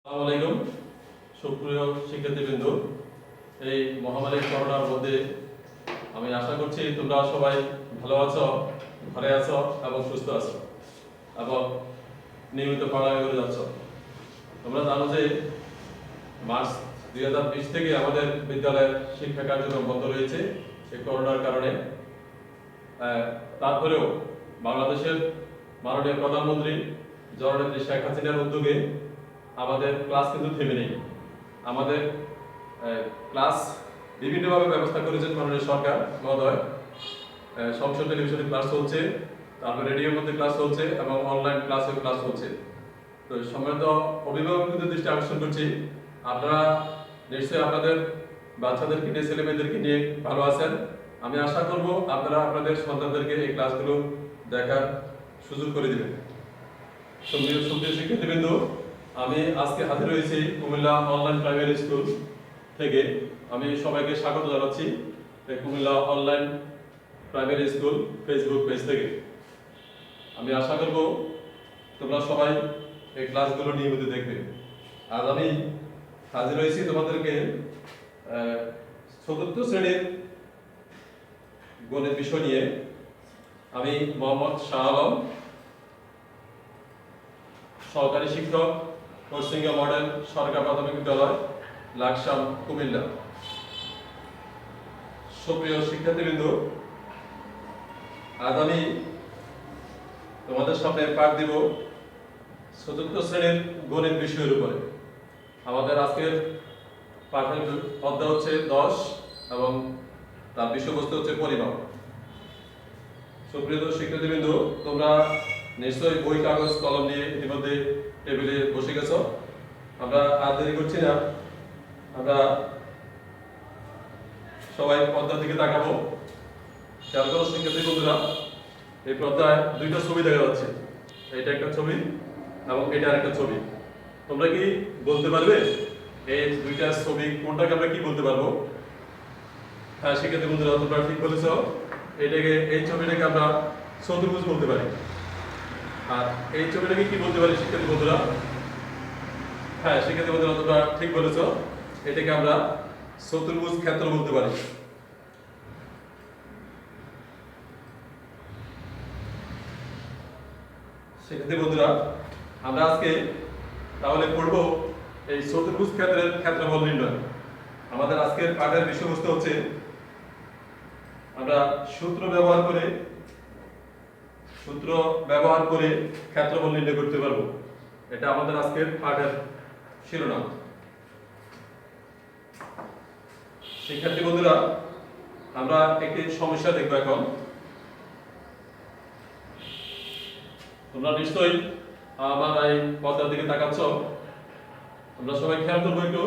আসসালামু আলাইকুম সুপ্রিয় শিক্ষার্থীবৃন্দ। এই মহামারী করোনার মধ্যে আমি আশা করছি তোমরা সবাই ভালো আছো, ঘরে আছো এবং সুস্থ আছো এবং নিয়মিত পড়ালেখা করে যাচ্ছ। তোমরা জানো যে মার্চ 2020 থেকে আমাদের বিদ্যালয়ের শিক্ষা কার্যক্রম বন্ধ রয়েছে এই করোনার কারণে। তারপরেও বাংলাদেশের মাননীয় প্রধানমন্ত্রী জননেত্রী শেখ হাসিনার উদ্যোগে আমাদের ক্লাস কিন্তু থেমে নেই। আমাদের ক্লাস বিভিন্নভাবে ব্যবস্থা করেছেন মাননীয় সরকার মহোদয়। সংসদ টেলিভিশনে ক্লাস চলছে, তারপর রেডিওর মধ্যে ক্লাস চলছে এবং অনলাইন ক্লাসে ক্লাস চলছে। তো সম্মানিত অভিভাবকদের দৃষ্টি আকর্ষণ করছি, আপনারা নিশ্চয়ই আপনাদের বাচ্চাদেরকে নিয়ে, ছেলেমেয়েদেরকে নিয়ে ভালো আছেন। আমি আশা করব আপনারা আপনাদের সন্তানদেরকে এই ক্লাসগুলো দেখার সুযোগ করে দেবেন। সুপ্রিয় শিক্ষার্থীবৃন্দ, আমি আজকে হাজির হয়েছি কুমিল্লা অনলাইন প্রাইমারি স্কুল থেকে। আমি সবাইকে স্বাগত জানাচ্ছি Comilla online primary school Facebook page থেকে। আমি আশা করব তোমরা সবাই এই ক্লাসগুলো নিয়মিত দেখবে। আজ আমি হাজির হয়েছি তোমাদেরকে চতুর্থ শ্রেণীর গণিত বিষয় নিয়ে। আমি মোহাম্মদ শাহ আলম, সহকারী শিক্ষক, পশ্চিমবঙ্গ মডেল সরকার প্রাথমিক বিদ্যালয়, লাকসাম, কুমিল্লা। সুপ্রিয় শিক্ষার্থীবৃন্দ, আজ আমি তোমাদের সামনে পাঠ দিব চতুর্থ শ্রেণীর গণিত বিষয়ের উপরে। আমাদের আজকের পাঠের অধ্যায় হচ্ছে 10 এবং তার বিষয়বস্তু হচ্ছে পরিমাপ। সুপ্রিয় শিক্ষার্থীবৃন্দ, তোমরা নিশ্চয়ই বই, কাগজ, কলম নিয়ে ইতিমধ্যে টেবিলে বসে গেছো। আমরা আর দেরি করছি না, আমরা সবাই পর্দার দিকে তাকাবো। খেয়াল করো শিক্ষার্থী বন্ধুরা, এই পর্দায় দুইটা ছবি দেখা যাচ্ছে। এটা একটা ছবি এবং এটা আরেকটা ছবি। তোমরা কি বলতে পারবে এই দুইটা ছবি কোনটাকে আমরা কি বলতে পারবো? হ্যাঁ শিক্ষার্থী বন্ধুরা, তোমরা ঠিক বলেছো। এই ছবিটাকে আমরা চতুর্ভুজ বলতে পারি। আর এই ছবিটাকে কি বলতে পারি শিক্ষার্থী বন্ধুরা? হ্যাঁ শিক্ষার্থী বন্ধুরা, তোমরা ঠিক বলেছো। এটাকে আমরা চতুর্ভুজ ক্ষেত্র বলতে পারি। শিক্ষার্থী বন্ধুরা, আমরা আজকে তাহলে পড়ব এই চতুর্ভুজ ক্ষেত্রের ক্ষেত্রফল নির্ণয়। আমাদের আজকের পাঠের বিষয়বস্তু হচ্ছে আমরা সূত্র ব্যবহার করে ক্ষেত্রফল নির্ণয় করতে পারবো। এটা আমাদের আজকের পাঠের শিরোনাম। শিক্ষার্থী বন্ধুরা, আমরা একটি সমস্যা দেখব এখন। তোমরা নিশ্চয়ই আমার এই পর্দার দিকে তাকাচ্ছ। আমরা সবাই খেয়াল করবো একটু।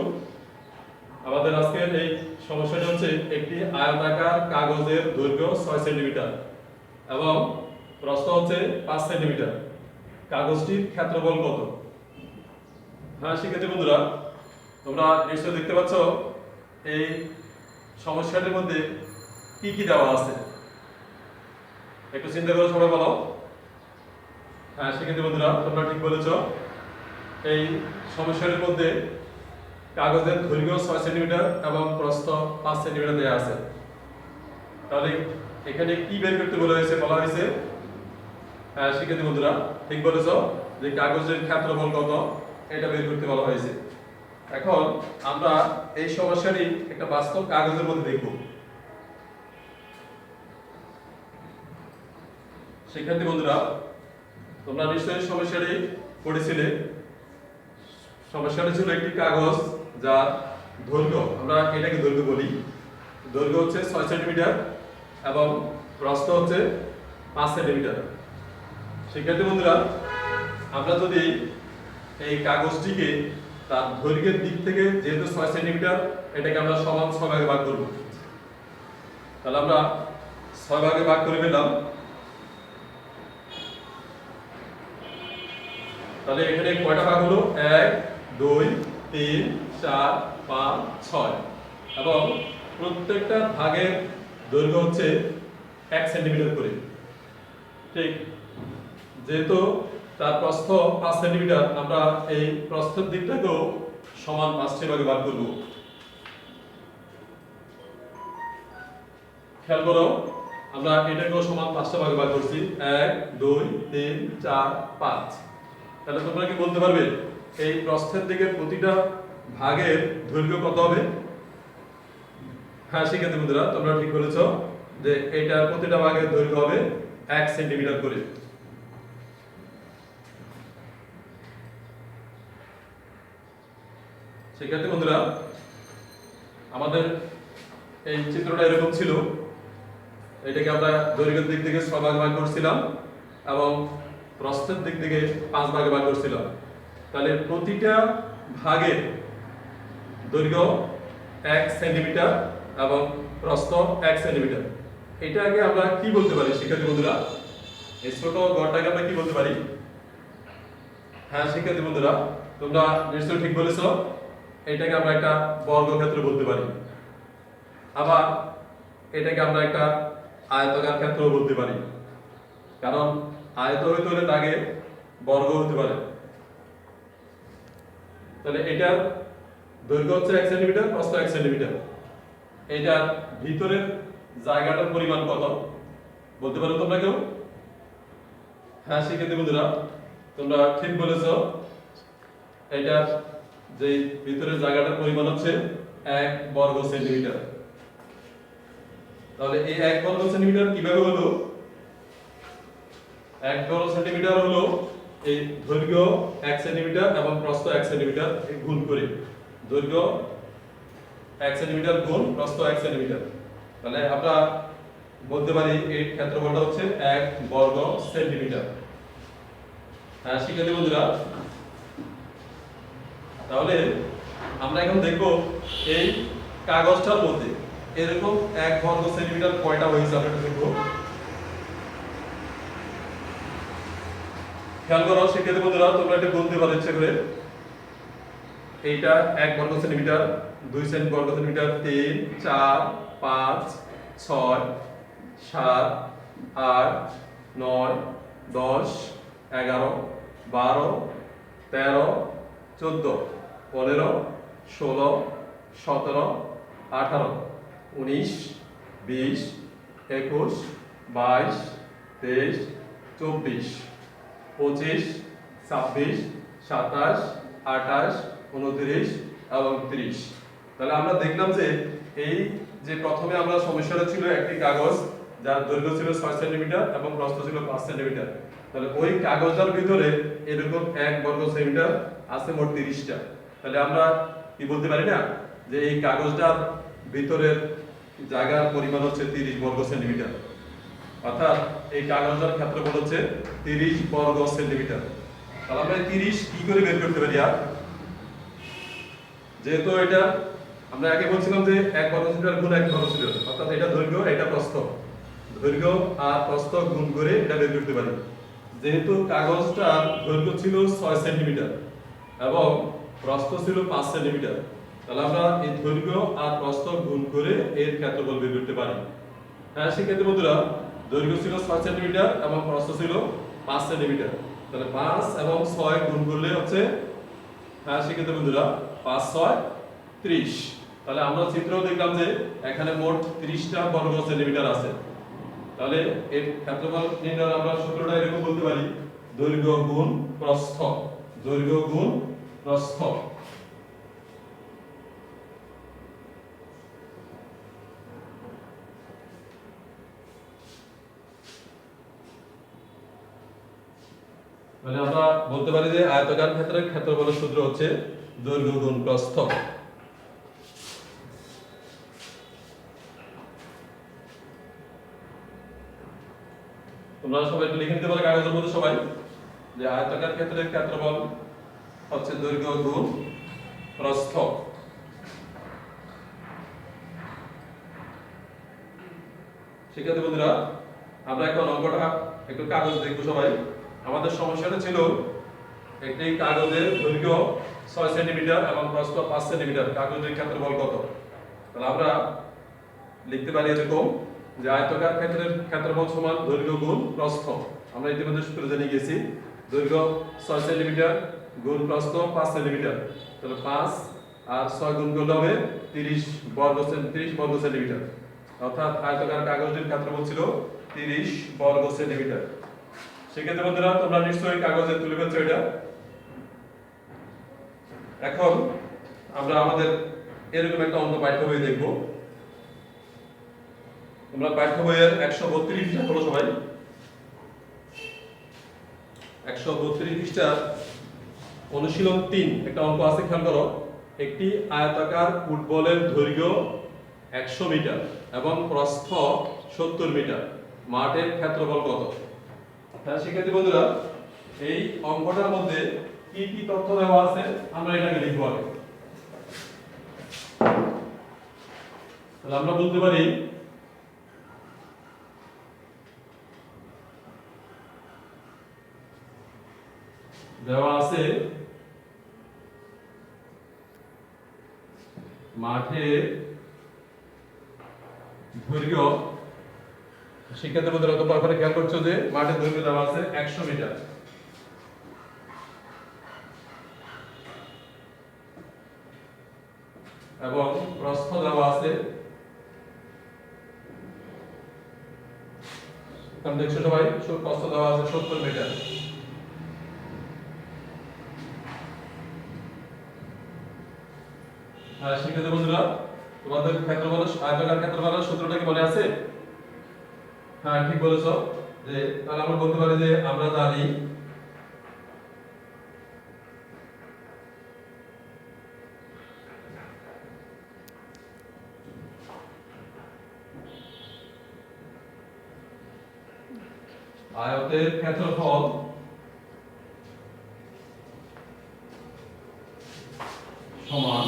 আমাদের আজকের এই সমস্যাটা হচ্ছে একটি আয়তাকার কাগজের দৈর্ঘ্য 6 সেন্টিমিটার এবং প্রস্থ হচ্ছে 5 সেন্টিমিটার। কাগজটির ক্ষেত্রফল কত? হ্যাঁ শিক্ষার্থী বন্ধুরা, তোমরা নিশ্চয়ই দেখতে পাচ্ছ এই সমস্যাটির মধ্যে কি কি দেওয়া আছে। একটু চিন্তা করে সবাই বলো। হ্যাঁ শিক্ষার্থী বন্ধুরা, তোমরা ঠিক বলেছ। এই সমস্যাটির মধ্যে কাগজের দৈর্ঘ্য 6 সেন্টিমিটার এবং প্রস্থ 5 সেন্টিমিটার দেওয়া আছে। তাহলে এখানে কি বের করতে বলা হয়েছে? হ্যাঁ শিক্ষার্থী বন্ধুরা, ঠিক বলেছ যে কাগজের ক্ষেত্রফল কত এটা বের করতে বলা হয়েছে। এখন আমরা এই সমস্যাটি একটা বাস্তব কাগজের মধ্যে দেখব। শিক্ষার্থী বন্ধুরা, তোমরা নিশ্চয়ই সমস্যাটি পড়েছিলে। সমস্যাটি ছিল একটি কাগজ যার দৈর্ঘ্য, আমরা এটাকে দৈর্ঘ্য বলি, দৈর্ঘ্য হচ্ছে 6 সেন্টিমিটার এবং প্রস্থ হচ্ছে 5 সেন্টিমিটার। শিক্ষার্থী বন্ধুরা, আমরা যদি এই কাগজটিকে তার দৈর্ঘ্যের দিক থেকে, যেহেতু 6 সেন্টিমিটার, এটাকে আমরা সমান 6 ভাগে ভাগ করব। তাহলে আমরা 6 ভাগে ভাগ করে ফেললাম। তাহলে এখানে কয়টা ভাগ হলো? 1 2 3 4 5 6 এবং প্রত্যেকটা ভাগের দৈর্ঘ্য হচ্ছে 1 সেন্টিমিটার করে। ঠিক, যেহেতু তার প্রস্থ 5 সেন্টিমিটার, আমরা এই প্রস্থের দিকটাকেও সমান 5টি ভাগে ভাগ করব। খেয়াল করো, আমরা এটাকেও সমান 5টা ভাগে ভাগ করছি, 1 2 3 4 5। তাহলে তোমরা কি বলতে পারবে এই প্রস্থের দিকে প্রতিটা ভাগের দৈর্ঘ্য কত হবে? হ্যাঁ শিক্ষার্থী বন্ধুরা, তোমরা ঠিক বলেছো যে এইটার প্রতিটা ভাগের দৈর্ঘ্য হবে 1 সেন্টিমিটার করে। শিক্ষার্থী বন্ধুরা, আমাদের এই চিত্রটা এরকম ছিল। এটাকে আমরা দৈর্ঘ্যের দিক থেকে 6 ভাগে ভাগ করছিলাম এবং প্রস্থের দিক থেকে 5 ভাগে ভাগ করছিলাম। তাহলে প্রতিটা ভাগের দৈর্ঘ্য 1 সেন্টিমিটার এবং প্রস্থ 1 সেন্টিমিটার। এটাকে আমরা কি বলতে পারি শিক্ষার্থী বন্ধুরা? এই ছোট গড়টাকে আমরা কি বলতে পারি? হ্যাঁ শিক্ষার্থী বন্ধুরা, তোমরা নিশ্চয়ই ঠিক বলেছো, এটাকে আমরা একটা বর্গক্ষেত্র বলতে পারি। আবার এটাকে আমরা একটা আয়তাকার ক্ষেত্র বলতে পারি, কারণ আয়ত হইতে হলে তাকে বর্গ হতে পারে। তাহলে এটার দৈর্ঘ্য হচ্ছে 1 সেন্টিমিটার, প্রস্থ 1 সেন্টিমিটার। এটার ভিতরের জায়গাটার পরিমাণ কত বলতে পারো তোমরা কেউ? হ্যাঁ শিক্ষার্থী বন্ধুরা, তোমরা ঠিক বলেছো, এটার যে ভিতরের জায়গাটার পরিমাণ হচ্ছে 1 বর্গ সেন্টিমিটার। তাহলে এই 1 বর্গ সেন্টিমিটার কিভাবে হলো? 1 বর্গ সেন্টিমিটার হলো এই দৈর্ঘ্য 1 সেন্টিমিটার এবং প্রস্থ 1 সেন্টিমিটার গুণ করে। দৈর্ঘ্য 1 সেন্টিমিটার গুণ প্রস্থ 1 সেন্টিমিটার। তাহলে আমরা বলতে পারি এই ক্ষেত্রফলটা হচ্ছে 1 বর্গ সেন্টিমিটার। হ্যাঁ শিক্ষার্থী বন্ধুরা, তাহলে আমরা এখন দেখব এই কাগজটার মধ্যে এরকম 1 বর্গ সেন্টিমিটার কয়টা হয়েছে আমরা দেখব। খেয়াল করো শিক্ষার্থী বন্ধুরা, তোমরা এটা গুনতে পারো ইচ্ছে করে। এইটা 1 বর্গ সেন্টিমিটার, 2 বর্গ সেন্টিমিটার, 3 4 5 6 7 8 9 10 11 12 13 14 15 16 17 18 19 20 21 22 23 24 25 26 27 28 29 এবং 30। তাহলে আমরা দেখলাম যে এই যে প্রথমে আমরা সমস্যাটা ছিল একটি কাগজ যার দৈর্ঘ্য ছিল 6 সেন্টিমিটার এবং প্রস্থ ছিল 5 সেন্টিমিটার। তাহলে ওই কাগজটার ভিতরে এরকম 1 বর্গ সেন্টিমিটার আছে মোট 30টা। তাহলে আমরা কি বলতে পারি না যে এই কাগজটার ভিতরের জায়গার পরিমাণ হচ্ছে 30 বর্গ সেন্টিমিটার, অর্থাৎ এই কাগজটার ক্ষেত্রফল হচ্ছে 30 বর্গ সেন্টিমিটার। তাহলে আমরা 30 কি করে বের করতে পারি? আর যেহেতু এটা আমরা আগে বলছিলাম যে 1 বর্গ সেন্টিমিটার গুণ 1 বর্গ সেন্টিমিটার, অর্থাৎ এটা দৈর্ঘ্য এটা প্রস্থ, দৈর্ঘ্য আর প্রস্থ গুণ করে এটা বের করতে পারি। যেহেতু কাগজটার দৈর্ঘ্য ছিল 6 সেন্টিমিটার এবং প্রস্থ ছিল 5 সেন্টিমিটার, তাহলে আমরা এই দৈর্ঘ্য আর প্রস্থ গুণ করে এর ক্ষেত্রফল বের করতে পারি। হ্যাঁ শিক্ষার্থী বন্ধুরা, দৈর্ঘ্য ছিল 6 সেন্টিমিটার এবং প্রস্থ ছিল 5 সেন্টিমিটার। তাহলে 5 এবং 6 গুণ করলে হচ্ছে, হ্যাঁ শিক্ষার্থী বন্ধুরা, 5 6 30। তাহলে আমরা চিত্রেও দেখলাম যে এখানে মোট 30টা বর্গ সেন্টিমিটার আছে। তাহলে এর ক্ষেত্রফল নির্ণয় আমরা সূত্রটা এরকম বলতে পারি, দৈর্ঘ্য গুণ প্রস্থ, দৈর্ঘ্য গুণ প্রস্থ। মানে আমরা বলতে পারি যে আয়তাকার ক্ষেত্রের ক্ষেত্রফলের সূত্র হচ্ছে দৈর্ঘ্য গুণ প্রস্থ। তোমরা সবাই একটু লিখে নিতে পারো কাগজের মধ্যে সবাই যে আয়তাকার ক্ষেত্রের ক্ষেত্রফল হচ্ছে দৈর্ঘ্য গুণ প্রস্থ। শিক্ষার্থী বন্ধুরা, আমরা এখন অঙ্কটা একটু কাগজ দেখবো সবাই। আমাদের সমস্যাটা ছিল একটি কাগজের দৈর্ঘ্য 6 সেন্টিমিটার এবং প্রস্থ 5 সেন্টিমিটার, কাগজের ক্ষেত্রফল কত? তাহলে আমরা লিখতে পারি এরকম যে আয়তাকার ক্ষেত্রের ক্ষেত্রফল সমান দৈর্ঘ্য গুণ প্রস্থ। আমরা ইতিমধ্যে সূত্র জেনে গেছি দৈর্ঘ্য 6 সেন্টিমিটার গুণ প্রস্থ 5 সেন্টিমিটার, তাহলে 5 আর 6 গুণ করলে হবে 30 বর্গ সেন্টিমিটার, অর্থাৎ আয়তাকার কাগজের ক্ষেত্রফল ছিল 30 বর্গ সেন্টিমিটার। সেক্ষেত্রে বন্ধুরা তোমরা নিশ্চয়ই কাগজে তুলে ফেলছো এটা। এখন আমরা আমাদের এরকম একটা অঙ্ক পাঠ্য বই দেখব। তোমরা পাঠ্য বইয়ের 132 পৃষ্ঠা খোলো সবাই। 132 পৃষ্ঠা অনুশীলন 3 একটা অঙ্ক আছে, খেয়াল করো। একটি আয়তাকার ফুটবলের দৈর্ঘ্য 100 মিটার এবং প্রস্থ 70 মিটার, মাঠের ক্ষেত্রফল কত? হ্যাঁ, সেক্ষেত্রে বন্ধুরা এই অঙ্কটার মধ্যে কি কি তথ্য দেওয়া আছে আমরা এটাকে লিখব আগে। তাহলে আমরা বলতে পারি দেওয়া আছে মাঠের দৈর্ঘ্য। সেক্ষেত্রে বন্ধুরা তোমরা ওখানে খেয়াল করছো যে মাঠের দৈর্ঘ্য দেওয়া আছে 100 মিটার এবং প্রস্থ দেওয়া আছে, তোমরা দেখছো সবাই, প্রস্থ দেওয়া আছে 70 মিটার। আর সেক্ষেত্রে বন্ধুরা তোমাদের ক্ষেত্রফল আয়তাকার ক্ষেত্রফলের সূত্রটা কি মনে আছে? হ্যাঁ, ঠিক বলেছো। যে তাহলে আমরা বলতে পারি যে আমরা জানি আয়তের ক্ষেত্রফল সমান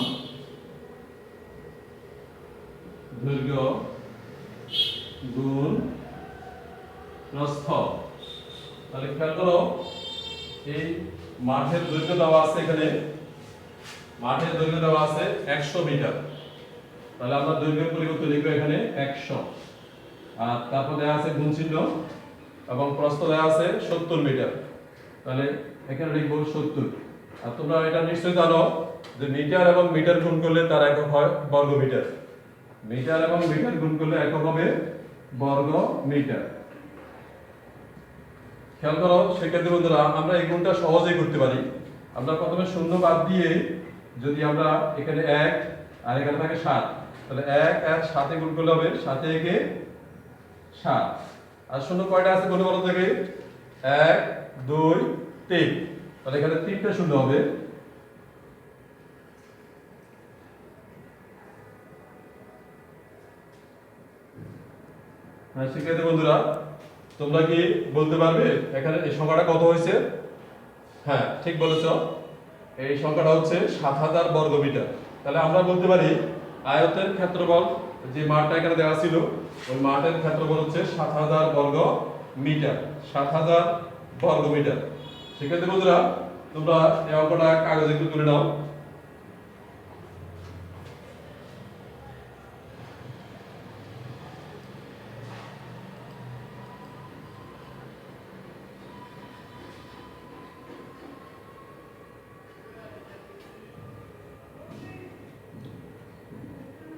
দৈর্ঘ্য গুণ প্রস্থ। তাহলে খেয়াল করো এই মাঠের দৈর্ঘ্য দেওয়া আছে, এখানে মাঠের দৈর্ঘ্য দেওয়া আছে 100 মিটার। তাহলে আমরা দৈর্ঘ্যের পরিবর্তে লিখবো এখানে 100, আর তারপর দেওয়া আছে গুণ চিহ্ন এবং প্রস্থ দেওয়া আছে 70 মিটার। তাহলে এখানে লিখবো 70। আর তোমরা এটা নিশ্চয়ই জানো যে মিটার এবং মিটার গুণ করলে তার একক হয় বর্গ মিটার। মিটার এবং মিটার গুণ করলে একক হবে বর্গ মিটার। খেয়াল করো সেক্ষেত্রে বন্ধুরা আমরা এই গুণটা সহজেই করতে পারি। আমরা প্রথমে শূন্য বাদ দিয়ে যদি আমরা এখানে 1 আর এখানে থাকে 7, তাহলে 1 আর 7 গুণ করলে হবে 7 একে 7। আর শূন্য কয়টা আছে কোন বলো থেকে? 1 2 3, তাহলে এখানে 3টা শূন্য হবে। হ্যাঁ, সেক্ষেত্রে বন্ধুরা তোমরা কি বলতে পারবে এখানে এই সংখ্যাটা কত হয়েছে? হ্যাঁ, ঠিক বলেছো, এই সংখ্যাটা হচ্ছে 7000 বর্গ মিটার। তাহলে আমরা বলতে পারি আয়তের ক্ষেত্রফল যে মাঠটা এখানে দেওয়া ছিল ওই মাঠের ক্ষেত্রফল হচ্ছে 7000 বর্গ মিটার, 7000 বর্গ মিটার। সেক্ষেত্রে বন্ধুরা তোমরা এই অঙ্কটা কাগজে একটু তুলে নাও।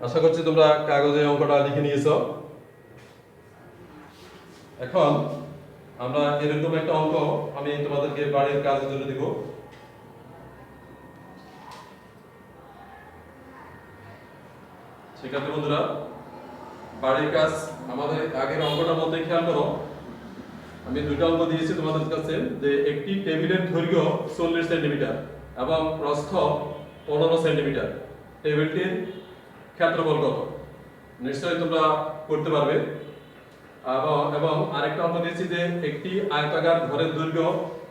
আশা করছি তোমরা কাগজে অঙ্কটা লিখে নিয়েছো। এখন আমরা এরকম একটা অঙ্ক আমি তোমাদেরকে বাড়ির কাজের জন্য দিব। সেক্ষেত্রে বন্ধুরা বাড়ির কাজ আমাদের আগের অঙ্কটার মধ্যে খেয়াল করো, আমি দুইটা অঙ্ক দিয়েছি তোমাদের কাছে যে একটি টেবিলের দৈর্ঘ্য 40 সেন্টিমিটার এবং প্রস্থ 15 সেন্টিমিটার, টেবিলটির ক্ষেত্রফল কত? নিশ্চয়ই তোমরা করতে পারবে। এবং আরেকটা অঙ্ক দিয়েছি যে একটি আয়তাকার ঘরের দৈর্ঘ্য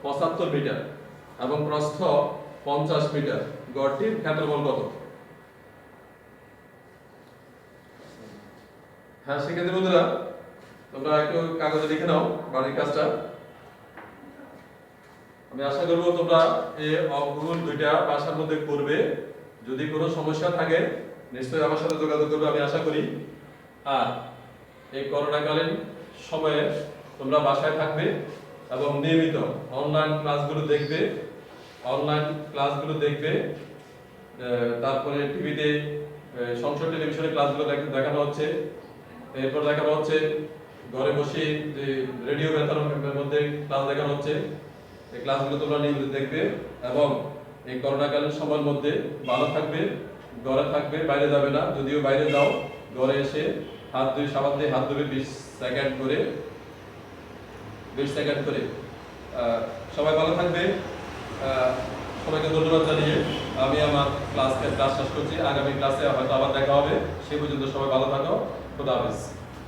75 মিটার এবং প্রস্থ 50 মিটার, ঘরটির ক্ষেত্রফল কত? হ্যাঁ, সেক্ষেত্রে বন্ধুরা তোমরা একটু কাগজে লিখে নাও বাড়ির কাজটা। আমি আশা করবো তোমরা এই অঙ্কগুলো দুইটা বাসার মধ্যে করবে। যদি কোনো সমস্যা থাকে নিশ্চয়ই আমার সাথে যোগাযোগ করবে, আমি আশা করি। আর এই করোনাকালীন সময়ে তোমরা বাসায় থাকবে, এবং নিয়মিত অনলাইন ক্লাসগুলো দেখবে, তারপরে টিভিতে সংসদ টেলিভিশনে ক্লাসগুলো দেখানো হচ্ছে। এরপর দেখানো হচ্ছে ঘরে বসে যে রেডিও বেতারের মধ্যে ক্লাস দেখানো হচ্ছে। এই ক্লাসগুলো তোমরা নিয়মিত দেখবে এবং এই করোনাকালীন সময়ের মধ্যে ভালো থাকবে, ঘরে থাকবে, বাইরে যাবে না। যদিও বাইরে যাও, ঘরে এসে সাবান দিয়ে হাত ধুবে 20 সেকেন্ড করে। সবাই ভালো থাকবে। সবাইকে ধন্যবাদ জানিয়ে আমি আমার ক্লাস শেষ করছি। আগামী ক্লাসে হয়তো আবার দেখা হবে। সে পর্যন্ত সবাই ভালো থাকো। খোদা হাফেজ।